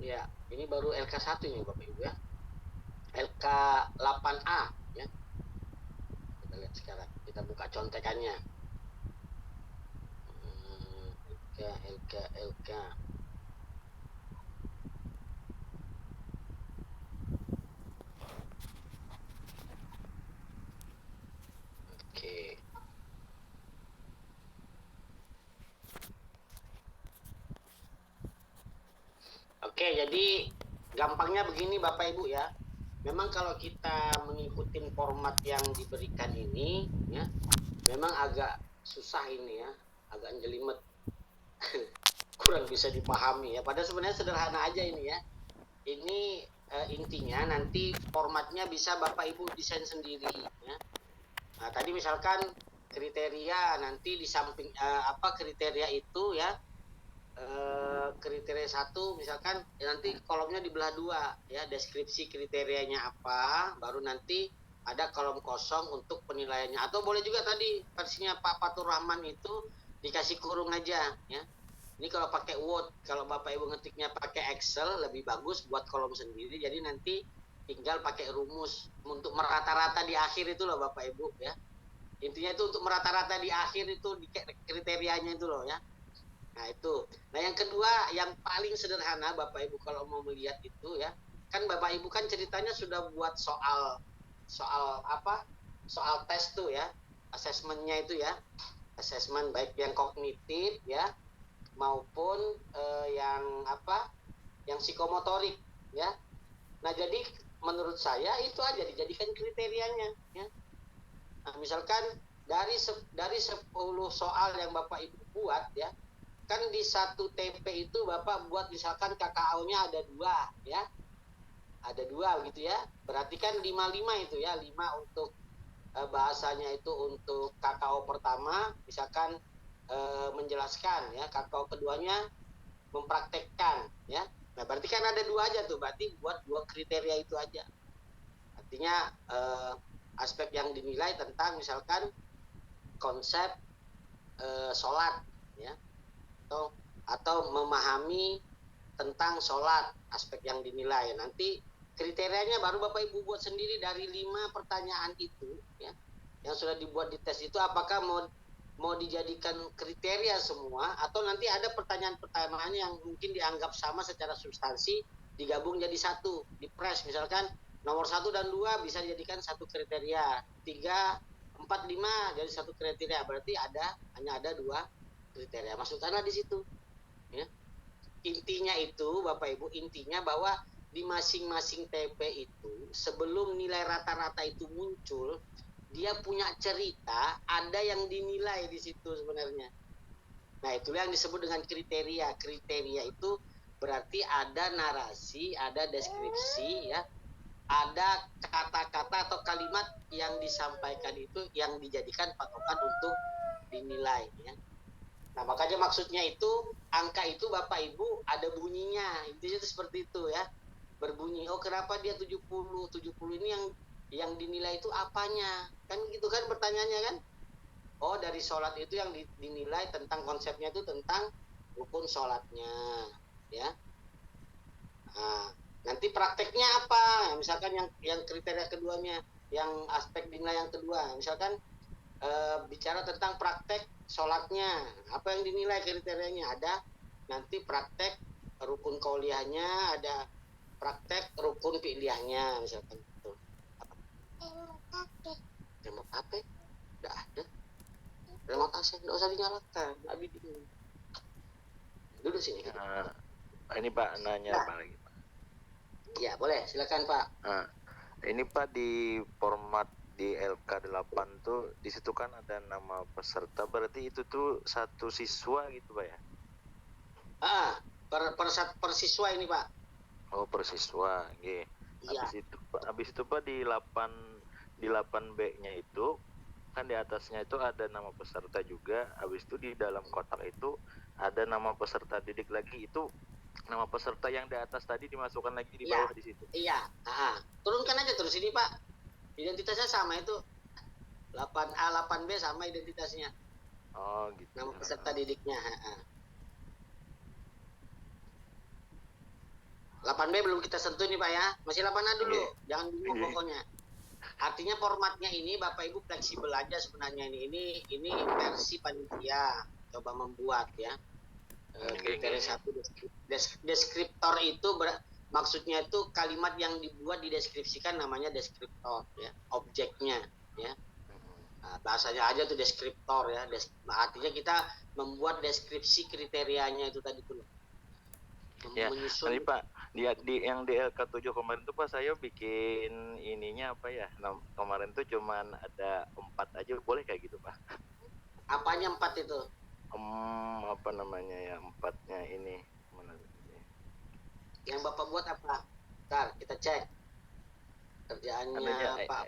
Ya, ini baru LK1 ini Bapak Ibu ya. LK 8A ya. Kita lihat sekarang. Kita buka contekannya. LK. Oke. Oke, jadi gampangnya begini Bapak Ibu ya. Memang kalau kita mengikuti format yang diberikan ini ya, memang agak susah ini ya, agak jelimet. Kurang bisa dipahami ya. Padahal sebenarnya sederhana aja ini ya. Ini intinya nanti formatnya bisa Bapak Ibu desain sendiri ya. Nah, tadi misalkan kriteria nanti di samping kriteria itu ya, kriteria 1 misalkan nanti kolomnya dibelah 2 ya, deskripsi kriterianya apa, baru nanti ada kolom kosong untuk penilaiannya. Atau boleh juga tadi versinya Pak Fatur Rahman itu dikasih kurung aja ya. Ini kalau pakai Word, kalau Bapak Ibu ngetiknya pakai Excel lebih bagus buat kolom sendiri. Jadi nanti tinggal pakai rumus untuk merata-rata di akhir itu loh Bapak Ibu ya. Intinya itu untuk merata-rata di akhir itu di kriterianya itu loh ya. Nah itu. Nah yang kedua yang paling sederhana Bapak Ibu kalau mau melihat itu ya, kan Bapak Ibu kan ceritanya sudah buat soal tes tuh ya, asesmennya itu ya, asesmen baik yang kognitif ya maupun yang psikomotorik ya. Nah jadi menurut saya itu aja dijadikan kriterianya ya. Nah misalkan dari 10 soal yang Bapak Ibu buat ya, kan di satu TP itu Bapak buat misalkan KKO-nya ada 2 ya, ada 2 gitu ya, berarti kan 5 itu ya, 5 untuk bahasanya itu untuk KKO pertama misalkan menjelaskan ya, KKO keduanya mempraktekkan ya. Nah berarti kan ada 2 aja tuh, berarti buat 2 kriteria itu aja. Artinya aspek yang dinilai tentang misalkan konsep sholat ya, atau memahami tentang sholat, aspek yang dinilai. Nanti kriterianya baru Bapak Ibu buat sendiri dari 5 pertanyaan itu ya, yang sudah dibuat di tes itu, apakah mau dijadikan kriteria semua atau nanti ada pertanyaan-pertanyaan yang mungkin dianggap sama secara substansi digabung jadi satu, di press misalkan nomor 1 dan 2 bisa dijadikan satu kriteria, 3, 4, 5 jadi satu kriteria, berarti hanya ada 2 kriteria, masukkanlah di situ ya. Intinya itu Bapak Ibu, intinya bahwa di masing-masing TP itu sebelum nilai rata-rata itu muncul, dia punya cerita, ada yang dinilai di situ sebenarnya. Nah itulah yang disebut dengan kriteria. Kriteria itu berarti ada narasi, ada deskripsi ya, ada kata-kata atau kalimat yang disampaikan itu yang dijadikan patokan untuk dinilai ya. Nah makanya maksudnya itu angka itu Bapak Ibu ada bunyinya, intinya itu seperti itu ya, berbunyi. Oh kenapa dia 70 ini yang dinilai itu apanya, kan gitu kan pertanyaannya kan. Oh dari sholat itu yang dinilai tentang konsepnya itu tentang rukun sholatnya ya. Nah, nanti prakteknya apa ya, misalkan yang kriteria keduanya, yang aspek dinilai yang kedua misalkan bicara tentang praktek sholatnya, apa yang dinilai kriterianya, ada nanti praktek rukun qauliyahnya, ada praktek rukun fi'liyahnya misalkan itu. Remote HP udah ada, remote AC nggak usah dinyalakan, Abi duduk sini. Ini Pak nanya apa lagi Pak? Ya boleh, silakan Pak. Ini Pak di format di LK8 tuh di situ kan ada nama peserta, berarti itu tuh satu siswa gitu Pak ya? Per siswa ini Pak. Oh per siswa, iya. Habis itu Pak di 8B-nya itu kan di atasnya itu ada nama peserta juga, habis itu di dalam kotak itu ada nama peserta didik lagi, itu nama peserta yang di atas tadi dimasukkan lagi di bawah di situ. Iya, turunkan aja terus ini Pak. Identitasnya sama itu. 8A, 8B sama identitasnya. Oh gitu. Nama peserta didiknya. 8B belum kita sentuh nih Pak ya. Masih 8A dulu. Jangan bingung pokoknya. Artinya formatnya ini Bapak Ibu fleksibel aja sebenarnya ini versi panitia coba membuat ya. Kriteria 1 deskriptor itu maksudnya itu kalimat yang dibuat dideskripsikan namanya deskriptor ya, objeknya ya. Nah, bahasanya aja tuh deskriptor ya. Artinya kita membuat deskripsi kriterianya itu tadi tuh. Ya, Menyusun. tadi Pak, yang di LK7 kemarin tuh Pak saya bikin ininya apa ya? Kemarin tuh cuman ada 4 aja, boleh kayak gitu Pak? Apanya 4 itu? Apa namanya ya, 4-nya ini. Mana ini? Yang Bapak buat apa? Ntar kita cek. Kerjaannya Pak.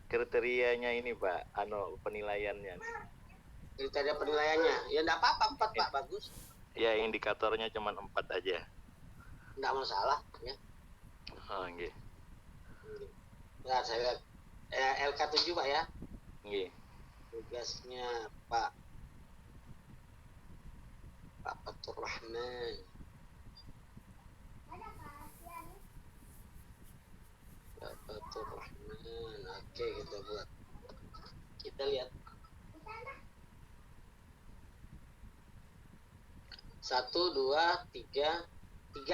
Kriterianya ini Pak, penilaiannya. Kriteria penilaiannya. Ya enggak apa-apa 4 Pak, bagus. Ya, indikatornya cuma 4 aja. Enggak masalah ya. Oh, nggih. Nah, saya lihat LK7 Pak ya. Nggih. Tugasnya Pak Fatur Rahman. Pak Fatur Rahman. Oke, kita buat. Kita lihat. 1, 2, 3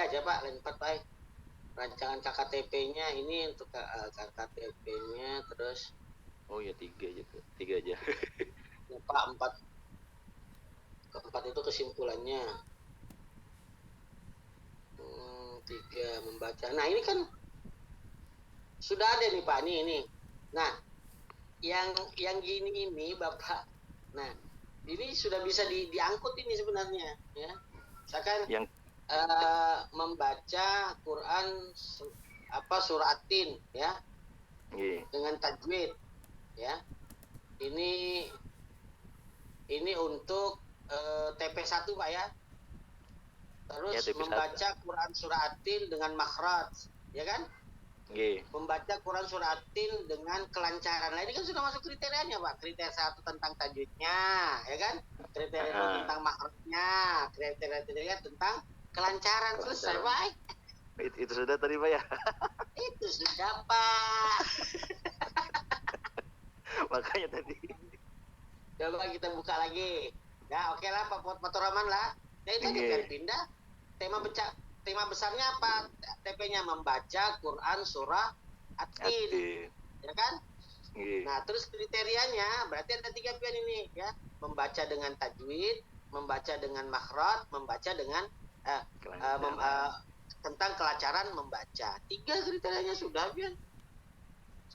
aja Pak, lain 4 Pak. Rancangan KKTP-nya ini untuk KKTP-nya terus. Oh ya 3 aja tuh, 3 aja. Ya, Pak 4. Keempat itu kesimpulannya. 3 membaca. Nah ini kan sudah ada nih Pak, ini. Nah, yang gini ini Bapak. Nah, ini sudah bisa diangkut ini sebenarnya ya. Misalkan yang membaca Quran suratin ya. Dengan tajwid ya. Ini untuk TP1 Pak ya. Terus ya, membaca Quran suratin dengan makhraj, ya kan? Membaca Quran suratin dengan kelancaran. Nah, ini kan sudah masuk kriterianya Pak. Kriteria 1 tentang tajwidnya, ya kan? Kriteria 2 tentang makhrajnya, kriteria tentang kelancaran. Selesai Pak. Itu sudah tadi Pak ya? Itu sudah Pak. Makanya tadi. Coba kita buka lagi. Ya oke lah Pak Fatur Rahman lah. Ya itu aja pindah. Tema besarnya apa? TP-nya membaca Quran surah Atin. Ya kan? Nah, terus kriterianya berarti ada 3 pilihan ini ya. Membaca dengan tajwid, membaca dengan makhraj, membaca dengan tentang kelancaran membaca. 3 kriterianya sudah Pian.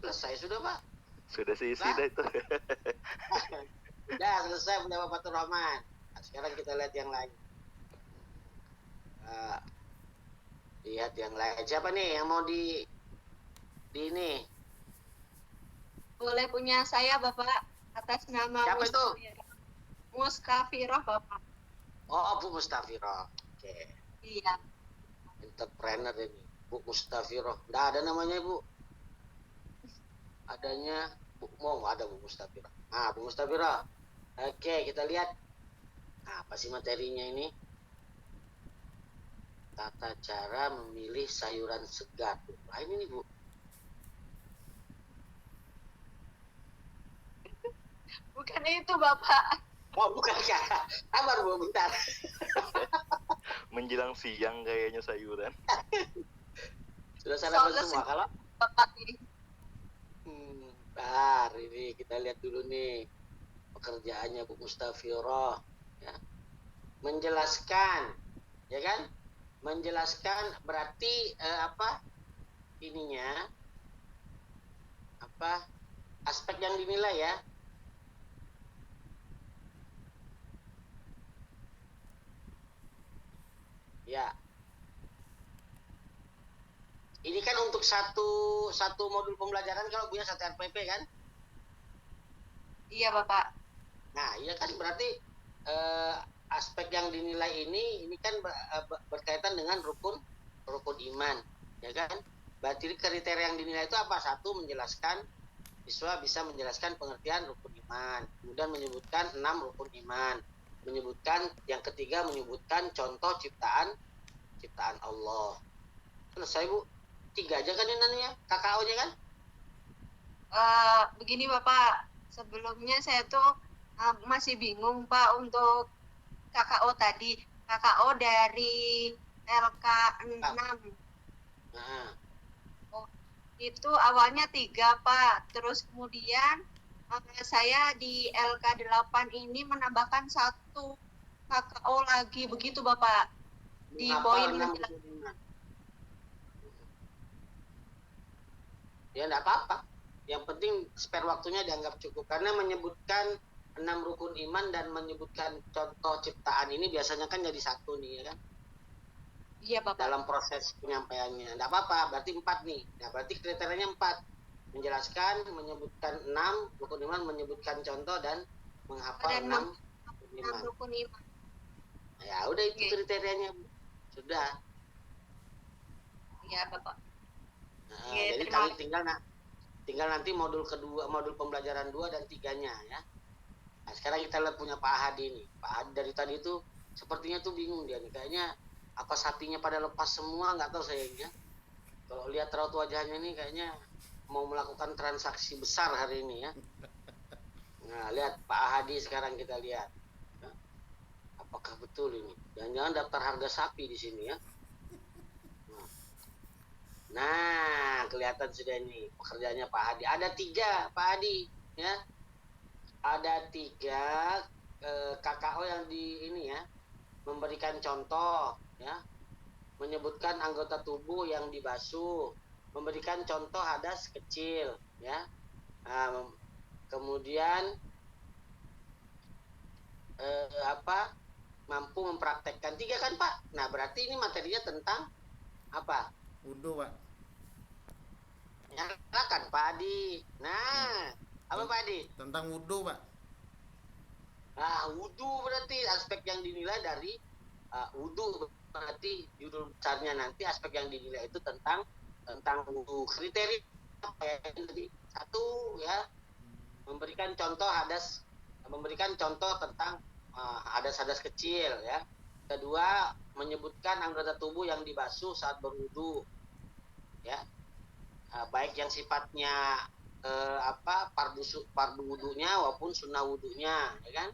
Selesai sudah Pak. Sudah sih sudah itu. Udah selesai punya Pak Fatur Rahman. Nah, sekarang kita lihat yang lain. Lihat yang lain. Siapa nih yang mau di ini? Boleh punya saya Bapak atas nama siapa itu? Mustafiroh Bapak. Oh, Bu Mustafiroh. Oke. Iya. Entrepreneur ini. Bu Mustafiroh. Nggak ada namanya Bu. Adanya ada Bu Mustafiroh. Bu Mustafiroh. Oke, kita lihat. Apa sih materinya ini? Tata cara memilih sayuran segar. Nah, ini nih Bu. Bukan itu Bapak. Oh bukan ya. Sabar Bu, bentar. Menjelang siang kayaknya sayuran. Sudah sarapan semua kalau? Bapak ini. Bentar, ini kita lihat dulu nih pekerjaannya Bu Mustafiroh. Ya. Menjelaskan, ya kan? Menjelaskan berarti ininya aspek yang dinilai ya. Ya. Ini kan untuk satu modul pembelajaran kalau punya 1 RPP kan? Iya Bapak. Nah, iya kan berarti aspek yang dinilai ini kan berkaitan dengan rukun iman, ya kan? Berarti kriteria yang dinilai itu apa? 1, menjelaskan siswa bisa menjelaskan pengertian rukun iman, kemudian menyebutkan 6 rukun iman, menyebutkan yang ketiga menyebutkan contoh ciptaan ciptaan Allah. Selesai Bu. 3 aja kan ini ya, KKO-nya kan? Begini Bapak, sebelumnya saya tuh masih bingung Pak untuk KKO tadi. KKO dari LK 6. Nah, Oh, itu awalnya 3 Pak. Terus kemudian saya di LK 8 ini menambahkan 1 KKO lagi. Begitu Bapak. Di mengapa poin 6 menjelaskan. rukun iman? Ya enggak apa-apa. Yang penting spare waktunya dianggap cukup karena menyebutkan 6 rukun iman dan menyebutkan contoh ciptaan ini biasanya kan jadi 1 nih ya kan? Iya Bapak. Dalam proses penyampaiannya. Enggak apa-apa, berarti 4 nih. Nah, berarti kriterianya 4. Menjelaskan, menyebutkan 6 rukun iman, menyebutkan contoh dan menghafal Dan 6 rukun 6 iman. rukun iman. Ya udah itu Oke. kriterianya. Sudah. Iya Bapak. Nah, Oke, jadi terima kali tinggal nanti modul kedua, modul pembelajaran 2 dan 3-nya ya. Nah, sekarang kita lihat punya Pak Hadi nih. Pak Hadi dari tadi itu sepertinya tuh bingung dia nih. Kayaknya apa sapinya pada lepas semua, nggak tahu sayangnya. Kalau lihat raut wajahnya nih kayaknya mau melakukan transaksi besar hari ini ya. Nah, lihat Pak Hadi sekarang kita lihat. Nah, apakah betul ini? Jangan-jangan daftar harga sapi di sini ya. Nah, kelihatan sudah ini pekerjaannya Pak Hadi. Ada 3 Pak Hadi ya. Ada 3 KKO yang di ini ya, memberikan contoh ya, menyebutkan anggota tubuh yang dibasuh, memberikan contoh hadas kecil ya. Nah, kemudian mampu mempraktekkan 3 kan Pak. Nah, berarti ini materinya tentang apa? Wudhu Pak. Nyalakan Pak Hadi. Nah, apa Pak Hadi? Tentang wudhu Pak. Nah, wudhu berarti aspek yang dinilai dari wudhu, berarti judul besarnya nanti aspek yang dinilai itu tentang wudhu. Kriteria apa ya? Tadi 1 ya, memberikan contoh tentang hadas-hadas kecil ya. Kedua, menyebutkan anggota tubuh yang dibasuh saat berwudu ya. Baik yang sifatnya fardu wudunya maupun sunnah wudunya ya kan.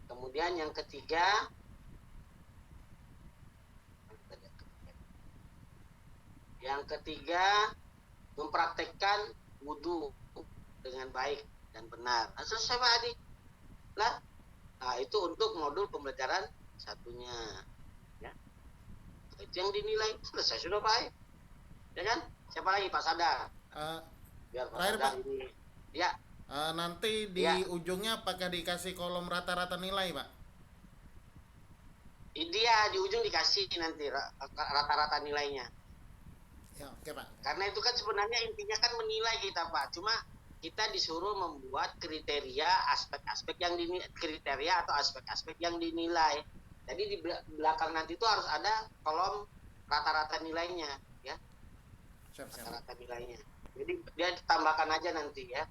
Kemudian yang ketiga mempraktekkan wudu dengan baik dan benar. Nah, selesai Pak Adi lah. Nah, itu untuk modul pembelajaran 1-nya ya. Itu yang dinilai. Selesai sudah Pak. Ya kan? Siapa lagi Pak Sadar? Biar Pak Terakhir Sadar Pak. ini. Ya. Nanti di Ya. ujungnya apakah dikasih kolom rata-rata nilai Pak? Dia di ujung dikasih nanti rata-rata nilainya. Ya oke Pak. Karena itu kan sebenarnya intinya kan menilai kita Pak. Cuma kita disuruh membuat kriteria aspek-aspek yang dinilai, kriteria atau aspek-aspek yang dinilai. Jadi di belakang nanti itu harus ada kolom rata-rata nilainya ya. Siap. Rata-rata nilainya. Jadi dia ditambahkan aja nanti ya.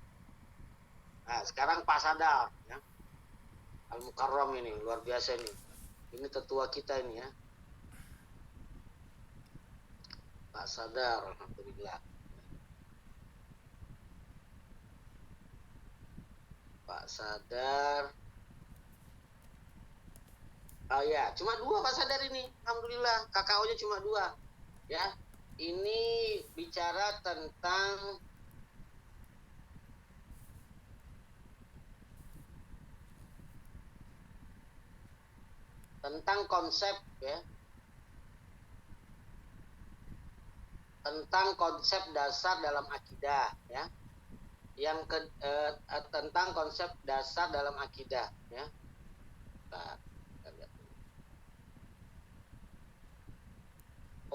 Nah, sekarang Pak Sadar ya. Al-Mukarram ini luar biasa nih. Ini tetua kita ini ya. Pak Sadar, alhamdulillah. Pak Sadar. Oh ya, cuma 2 Pak Sadar ini. Alhamdulillah, KKO-nya cuma 2. Ya. Ini bicara tentang konsep ya. Tentang konsep dasar dalam akidah ya. Tentang konsep dasar dalam akidah ya. Nah, kita lihat.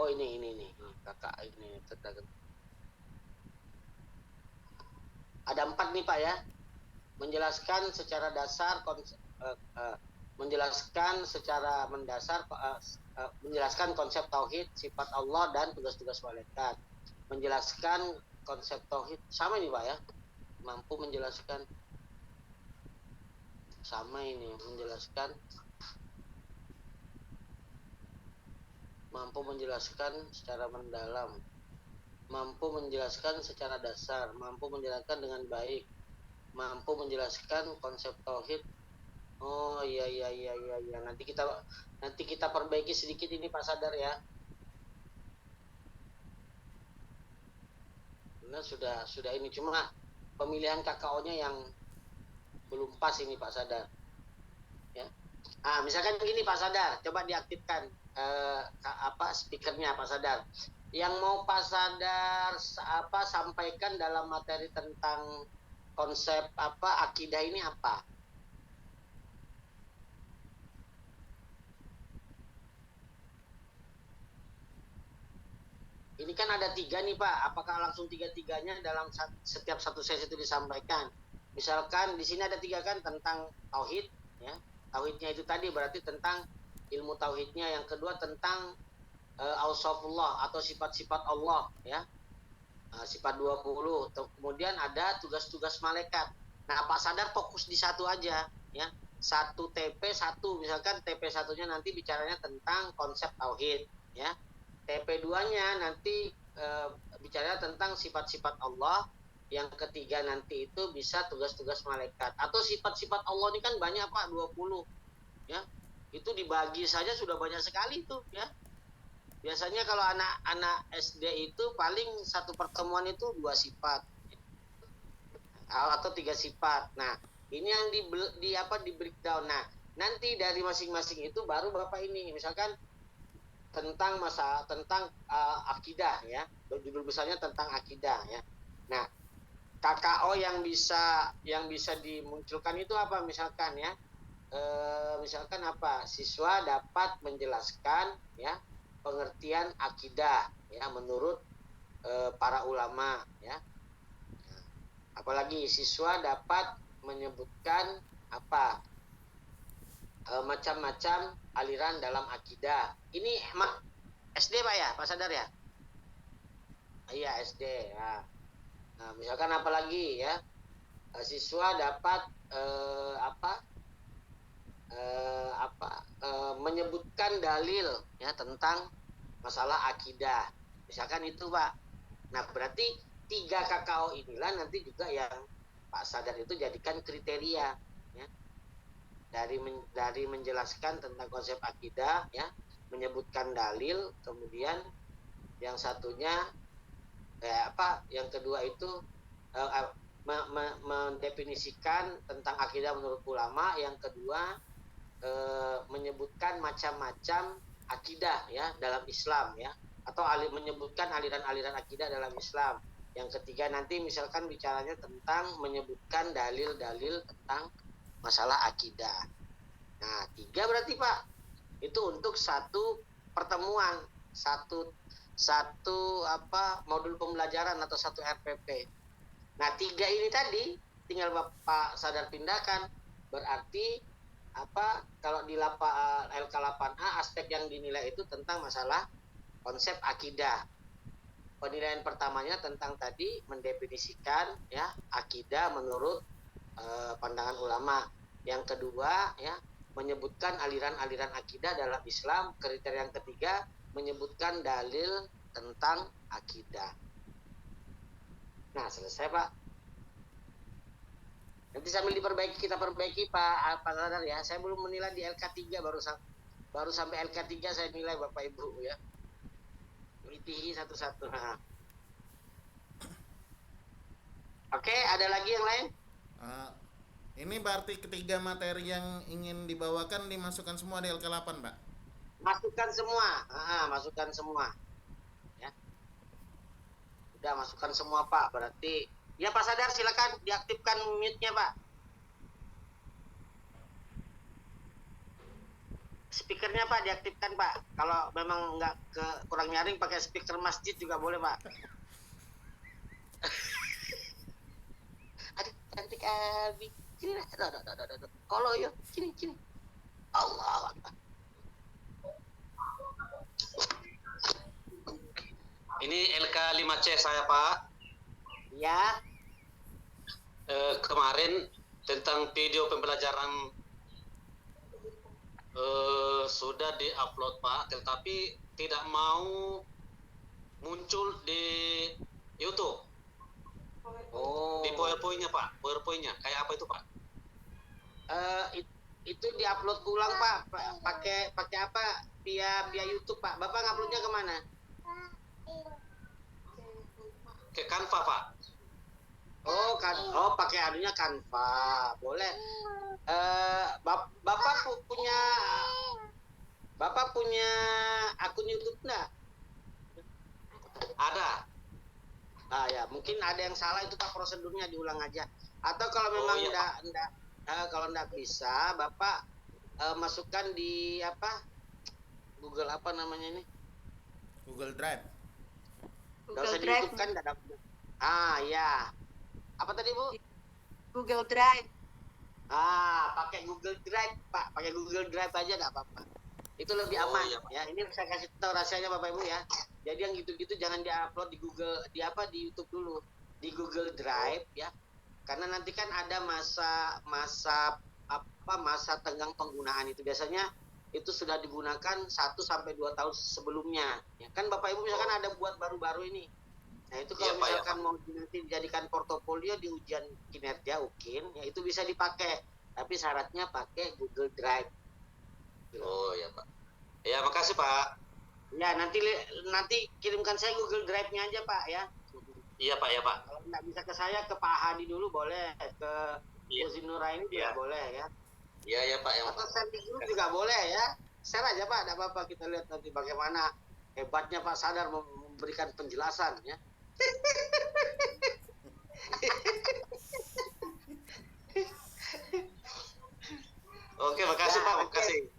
Oh ini kakak ini ada 4 nih Pak ya. Menjelaskan secara dasar menjelaskan secara mendasar menjelaskan konsep tauhid, sifat Allah dan tugas-tugas malaikat. Menjelaskan konsep tauhid sama ini Pak ya. Mampu menjelaskan mampu menjelaskan secara mendalam, mampu menjelaskan secara dasar, mampu menjelaskan dengan baik, mampu menjelaskan konsep tauhid. Oh iya. Nanti kita perbaiki sedikit ini Pak Sadar ya. Benar sudah ini cuma pemilihan KKO-nya yang belum pas ini Pak Sadar. Ya. Misalkan gini Pak Sadar, coba diaktifkan speakernya Pak Sadar. Yang mau Pak Sadar sampaikan dalam materi tentang konsep akidah ini apa? Ini kan ada 3 nih Pak, apakah langsung 3-tiganya dalam setiap satu sesi itu disampaikan? Misalkan di sini ada 3 kan tentang tauhid, ya. Tauhidnya itu tadi berarti tentang ilmu tauhidnya, yang kedua tentang ausafullah atau sifat-sifat Allah, ya. Sifat 20. Kemudian ada tugas-tugas malaikat. Nah, Pak Sadar fokus di satu aja, ya. 1 TP 1, misalkan TP 1-nya nanti bicaranya tentang konsep tauhid, ya. TP2-nya nanti bicara tentang sifat-sifat Allah. Yang ketiga nanti itu bisa tugas-tugas malaikat. Atau sifat-sifat Allah ini kan banyak Pak, 20. Ya. Itu dibagi saja sudah banyak sekali itu, ya. Biasanya kalau anak-anak SD itu paling satu pertemuan itu 2 sifat. Atau 3 sifat. Nah, ini yang di breakdown. Nah, nanti dari masing-masing itu baru Bapak ini misalkan tentang akidah, ya. Judul besarnya tentang akidah, ya. Nah, KKO yang bisa dimunculkan itu apa misalkan, ya. Misalkan apa? Siswa dapat menjelaskan, ya, pengertian akidah, ya, menurut para ulama, ya. Apalagi siswa dapat menyebutkan macam-macam aliran dalam akidah. Ini SD Pak ya, Pak Sadar ya? Iya SD ya. Nah, misalkan apalagi ya, siswa dapat menyebutkan dalil, ya, tentang masalah akidah. Misalkan itu Pak. Nah, berarti 3 KKO inilah nanti juga yang Pak Sadar itu jadikan kriteria, ya. Dari menjelaskan tentang konsep akidah, ya, menyebutkan dalil, kemudian yang satunya yang kedua itu mendefinisikan tentang akidah menurut ulama, yang kedua menyebutkan macam-macam akidah, ya, dalam Islam, ya, atau menyebutkan aliran-aliran akidah dalam Islam. Yang ketiga nanti misalkan bicaranya tentang menyebutkan dalil-dalil tentang masalah akidah. Nah, 3 berarti Pak. Itu untuk satu pertemuan, satu modul pembelajaran atau satu RPP. Nah, 3 ini tadi tinggal Bapak Sadar pindahkan. Berarti kalau di LK 8A aspek yang dinilai itu tentang masalah konsep akidah. Penilaian pertamanya tentang tadi mendefinisikan, ya, akidah menurut pandangan ulama. Yang kedua, ya, menyebutkan aliran-aliran akidah dalam Islam. Kriteria yang ketiga menyebutkan dalil tentang akidah. Nah, selesai Pak. Nanti sambil kita perbaiki Pak Sadar ya. Saya belum menilai di LK3, baru sampai LK3 saya nilai Bapak Ibu, ya. Itihi satu-satu. Oke, ada lagi yang lain? Ini berarti ketiga materi yang ingin dibawakan dimasukkan semua di LK8, Pak? Masukkan semua. Masukkan semua. Ya. Udah masukkan semua Pak. Berarti ya Pak Sadar silakan diaktifkan mute-nya Pak. Speakernya Pak diaktifkan Pak. Kalau memang nggak kurang nyaring pakai speaker masjid juga boleh Pak. Aduh, cantik Abi. Sini lah. Kalau yuk, sini. Allah Akbar. Ini LK 5C saya Pak. Ya. Kemarin tentang video pembelajaran sudah diupload Pak, tetapi tidak mau muncul di YouTube. Oh. Di PowerPoint-nya Pak, PowerPoint-nya kayak apa itu Pak? Itu diupload ulang Pak, pakai apa? Via YouTube Pak. Bapak nguploadnya kemana? Ke Canva Pak. Oh pakai anunya Canva, boleh. Bapak punya akun YouTube nggak? Ada. Ah ya, mungkin ada yang salah itu Pak, prosedurnya diulang aja. Atau kalau Oh, memang iya, kalau enggak bisa, Bapak masukkan di apa? Google apa namanya ini? Google Drive. Nggak Google usah di Drive. YouTube kan nggak ada. Ah ya. Apa tadi Bu? Google Drive. Pakai Google Drive Pak, pakai Google Drive aja nggak apa-apa. Itu lebih Oh, aman iya, Pak. ya. Ini saya kasih tahu rahasianya Bapak Ibu ya. Jadi yang gitu-gitu jangan diupload di Google, di YouTube dulu, di Google Drive ya. Karena nanti kan ada masa tenggang penggunaan itu biasanya itu sudah digunakan 1 sampai 2 tahun sebelumnya. Ya kan Bapak Ibu misalkan ada buat baru-baru ini. Nah, itu Iya, kalau Pak, ya, misalkan mau nanti dijadikan portofolio di ujian kinerja UKIN, ya itu bisa dipakai. Tapi syaratnya pakai Google Drive. Oh ya Pak. Ya makasih Pak. Ya, nanti kirimkan saya Google Drive-nya aja, Pak ya. Iya Pak, ya Pak. Kalau nggak bisa ke saya, ke Pak Hadi dulu boleh, ke Iya. Uzi Nuraini Iya. juga boleh ya. Iya ya Pak, ya Atau Pak. share di grup juga boleh ya. Share aja Pak, tidak apa-apa, kita lihat nanti bagaimana hebatnya Pak Sadar memberikan penjelasan ya. Oke, makasih Ya, Pak, oke. makasih.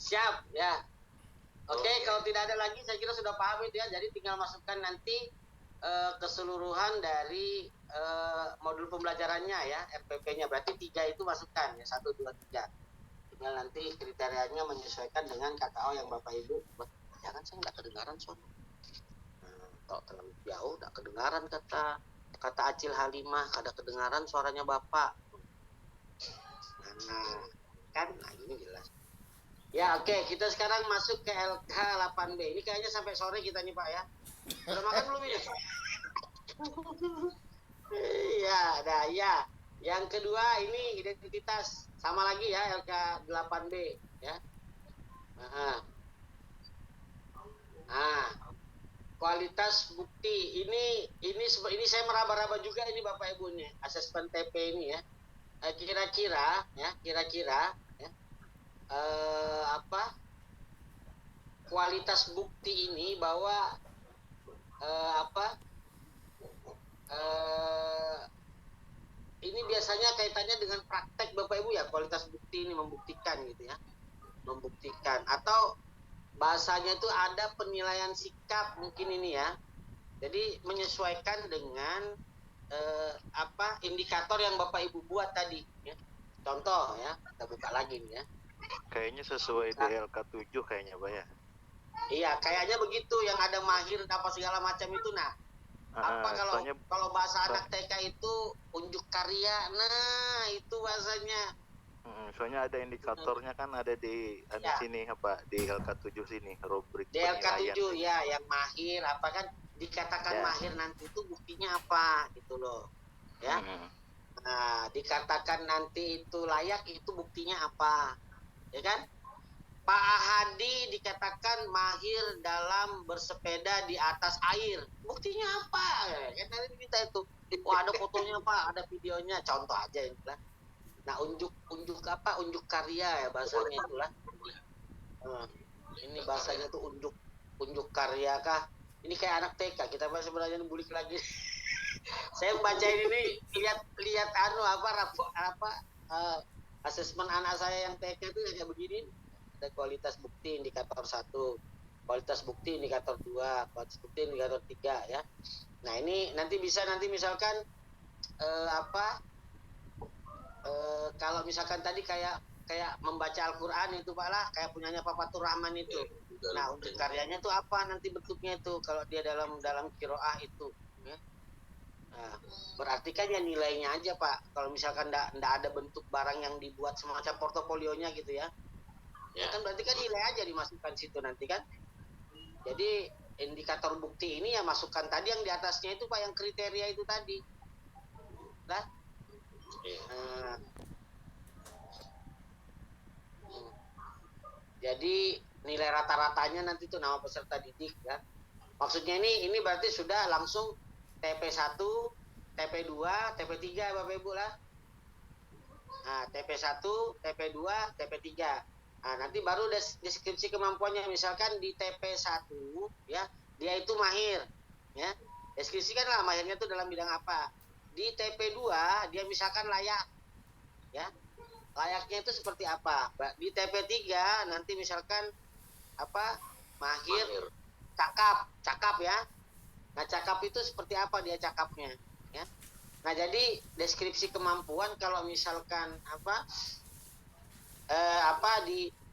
Siap ya. Oke, Oke. kalau tidak ada lagi saya kira sudah paham itu ya. Jadi tinggal masukkan nanti keseluruhan dari modul pembelajarannya ya, RPP-nya. Berarti 3 itu masukkan ya, 1, 2, 3. Tinggal nanti kriterianya menyesuaikan dengan KKO yang Bapak Ibu buat. Jangan saya nggak kedengaran soalnya. Kalau terlalu jauh nggak kedengaran kata Acil Halimah, kada kedengaran suaranya Bapak. Nah ini jelas. Ya oke, kita sekarang masuk ke LK 8B. Ini kayaknya sampai sore kita nih Pak ya. Udah makan belum ini? Iya, dah ya. Yang kedua ini identitas, sama lagi ya LK 8B ya. Kualitas bukti ini saya meraba-raba juga ini Bapak Ibu nih, asesmen TP ini ya. Kira-kira ya, kualitas bukti ini bahwa ini biasanya kaitannya dengan praktek Bapak Ibu ya, kualitas bukti ini membuktikan gitu ya, atau bahasanya itu ada penilaian sikap mungkin ini ya. Jadi menyesuaikan dengan indikator yang Bapak Ibu buat tadi ya. Contoh ya, kita buka lagi nih ya. Kayaknya sesuai di LK7 kayaknya Pak ya. Iya, kayaknya begitu, yang ada mahir apa segala macam itu. Nah, kalau bahasa anak TK itu unjuk karya, nah itu bahasanya. Soalnya ada indikatornya kan, ada di sini apa di LK7 sini, rubrik Di penilaian. LK7 ya, yang mahir apa kan dikatakan Ya. mahir nanti itu buktinya apa gitu loh. Ya. Nah, dikatakan nanti itu layak itu buktinya apa? Ya kan? Pak Hadi dikatakan mahir dalam bersepeda di atas air. Buktinya apa? Kan nanti kita itu. Wah, ada fotonya Pak, ada videonya. Contoh aja ini lah. Nah, unjuk karya ya bahasanya itulah. Ini bahasanya tuh unjuk karya kah? Ini kayak anak TK, kita masih belajar bulik lagi. Saya bacain ini lihat asesmen anak saya yang TK itu kayak begini. Ada kualitas bukti indikator 1, kualitas bukti indikator 2, kualitas bukti indikator 3 ya. Nah, ini nanti misalkan kalau misalkan tadi kayak membaca Al-Qur'an itu Pak lah, kayak punyanya Pak Fatur Rahman itu. Nah, untuk karyanya itu apa nanti bentuknya itu kalau dia dalam qiraah itu ya. Nah, berarti kan ya nilainya aja Pak. Kalau misalkan enggak ada bentuk barang yang dibuat semacam portofolionya gitu ya. Ya kan berarti kan nilai aja dimasukkan situ nanti kan. jadi indikator bukti ini ya masukkan tadi yang di atasnya itu Pak, yang kriteria itu tadi. Lah. Nah. Jadi nilai rata-ratanya nanti tuh nama peserta didik ya. Maksudnya ini berarti sudah langsung TP1, TP2, TP3 Bapak Ibu lah. Nah, TP1, TP2, TP3. Nah, nanti baru deskripsi kemampuannya, misalkan di TP1 ya, dia itu mahir ya. Deskripsikanlah mahirnya itu dalam bidang apa. Di TP2 dia misalkan layak ya. Layaknya itu seperti apa? Di TP3 nanti misalkan apa? Mahir. Cakap ya. Nah, cakap itu seperti apa dia cakapnya ya. Nah, jadi deskripsi kemampuan kalau misalkan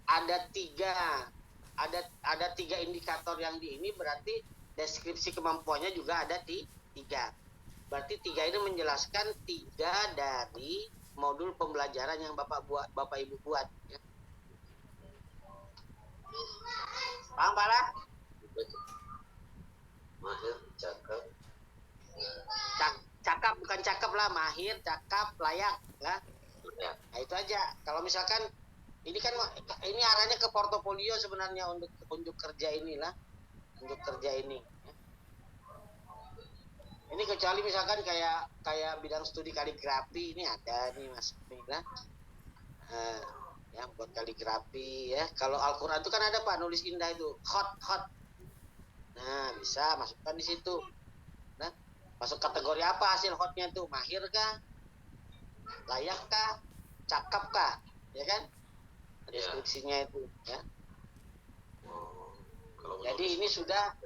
ada tiga indikator yang di ini, berarti deskripsi kemampuannya juga ada di 3. Berarti 3 ini menjelaskan 3 dari modul pembelajaran yang Bapak Ibu buat ya. Paham Pak lah? Mahir, cakap. Cakap bukan cakep lah, mahir, cakap, layak ya. Nah, itu aja. Kalau misalkan ini kan ini arahnya ke portofolio sebenarnya untuk kerja inilah, untuk kerja ini. Ya. Ini kecuali misalkan kayak bidang studi kaligrafi ini ada nih Mas Mila. Ya buat kaligrafi ya. Kalau Al-Qur'an itu kan ada Pak, nulis indah itu, hot. Nah, bisa masukkan di situ. Nah, masuk kategori apa hasil hotnya tuh? Mahir kah? Layak kah? Cakep kah? Ya kan? Deskripsinya itu ya. Jadi ini sudah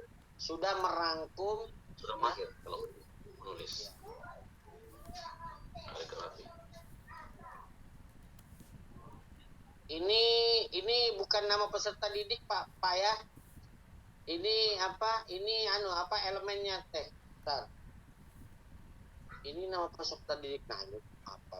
merangkum, sudah mahir kalau menulis. Kaligrafi. Ini bukan nama peserta didik Pak ya. Ini elemennya teh. Bentar. Ini nama peserta didik apa?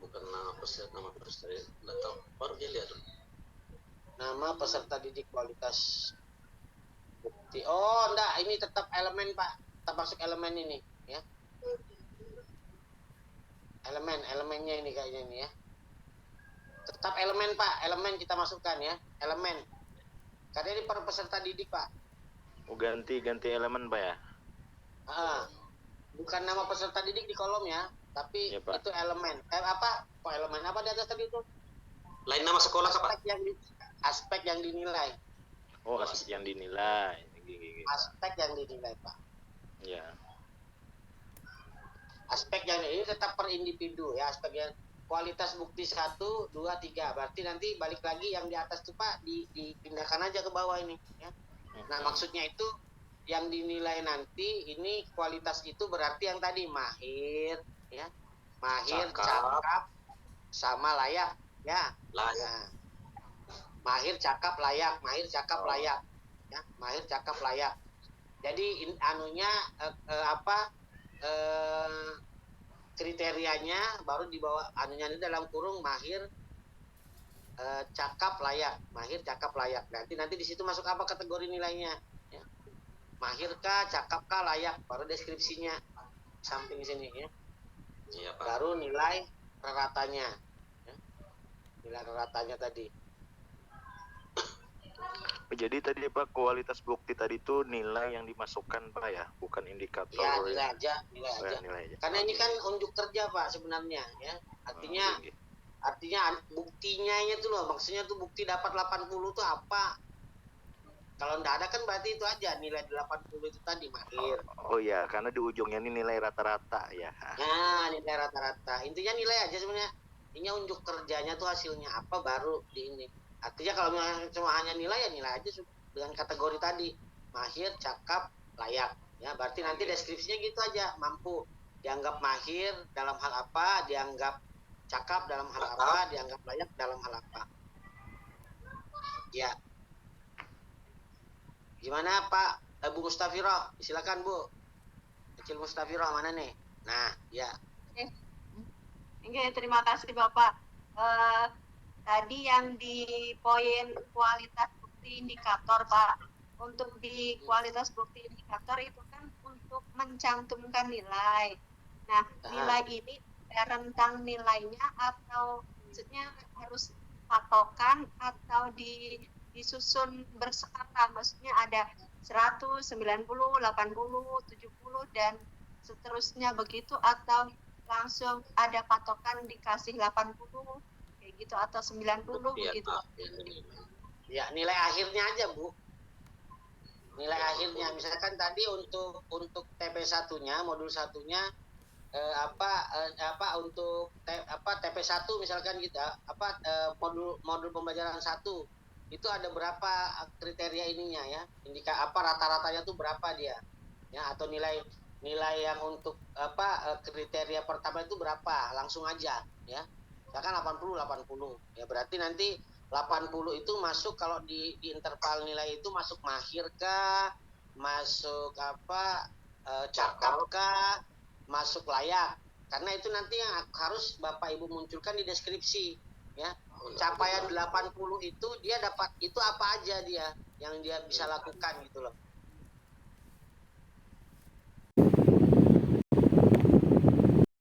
Bukan nama peserta didik, nggak tahu. Baru dia lihat. Nama peserta didik kualitas bukti. Oh, enggak, ini tetap elemen Pak. Tetap masuk elemen ini ya. Elemennya ini kayaknya ini ya. Tetap elemen Pak, elemen kita masukkan ya, elemen. Karena ini per peserta didik Pak. Oh, ganti elemen Pak ya? Bukan nama peserta didik di kolom ya, tapi ya, Pak. itu elemen. Elemen apa di atas tadi itu? Lain nama sekolah Pak? Aspek yang dinilai. Oh, aspek yang dinilai. Aspek yang dinilai Pak. Ya. Aspek yang ini tetap per individu ya, aspek yang kualitas bukti 1, 2, 3. Berarti nanti balik lagi yang di atas tuh Pak dipindahkan aja ke bawah ini ya. Nah, maksudnya itu yang dinilai nanti ini kualitas itu berarti yang tadi mahir ya. Mahir, cakap sama layak ya. Layak. Nah, mahir, cakap, layak, mahir, cakap, layak ya. Mahir, cakap, layak. Jadi kriterianya baru di bawah anunya ini dalam kurung mahir, cakap, layak, mahir, cakap, layak. Nanti di situ masuk apa kategori nilainya ya. Mahir kah, cakap kah, layak, baru deskripsinya samping sini ya. Iya, Pak. Baru nilai ratanya ya. Nilai ratanya tadi. Jadi tadi Pak, kualitas bukti tadi itu nilai yang dimasukkan Pak ya, bukan indikator. Ya, nilai aja. Nilai aja. Karena ini kan unjuk kerja Pak sebenarnya ya. Artinya buktinya itu loh, maksudnya tuh bukti dapat 80 tuh apa? Kalau enggak ada kan berarti itu aja nilai 80 itu tadi mahir. Oh ya, karena di ujungnya ini nilai rata-rata ya. Nah, nilai rata-rata. Intinya nilai aja sebenarnya. Ini unjuk kerjanya tuh hasilnya apa baru di ini. Artinya kalau cuma hanya nilai ya nilai aja dengan kategori tadi. Mahir, cakap, layak. Ya, berarti nanti deskripsinya gitu aja, mampu dianggap mahir dalam hal apa, dianggap cakap dalam hal apa, dianggap layak dalam hal apa. Ya. Gimana Pak Bu Mustafiroh? Silakan Bu. Kecil Mustafiroh mana nih? Nah, ya. Oke, terima kasih Bapak. Eh, Tadi yang di poin kualitas bukti indikator, Pak. Untuk di kualitas bukti indikator itu kan untuk mencantumkan nilai. Nah, nilai ini ada rentang nilainya atau maksudnya harus patokan atau disusun berskala, maksudnya ada 100, 90, 80, 70 dan seterusnya begitu, atau langsung ada patokan dikasih 80 kayak gitu atau 90 Biar begitu. Ya, nilai akhirnya aja, Bu. Nilai akhirnya misalkan tadi untuk TP satunya, modul satunya untuk TP1 misalkan kita modul pembelajaran 1 itu ada berapa kriteria ininya ya, rata-ratanya tuh berapa dia ya, atau nilai yang untuk kriteria pertama itu berapa, langsung aja ya, misalkan 80 ya, berarti nanti 80 itu masuk kalau di interval nilai itu masuk mahir kah, masuk cakap kah, masuk layak, karena itu nanti yang harus Bapak Ibu munculkan di deskripsi ya. Capaian 80 itu dia dapat itu apa aja dia yang dia bisa lakukan gitu loh.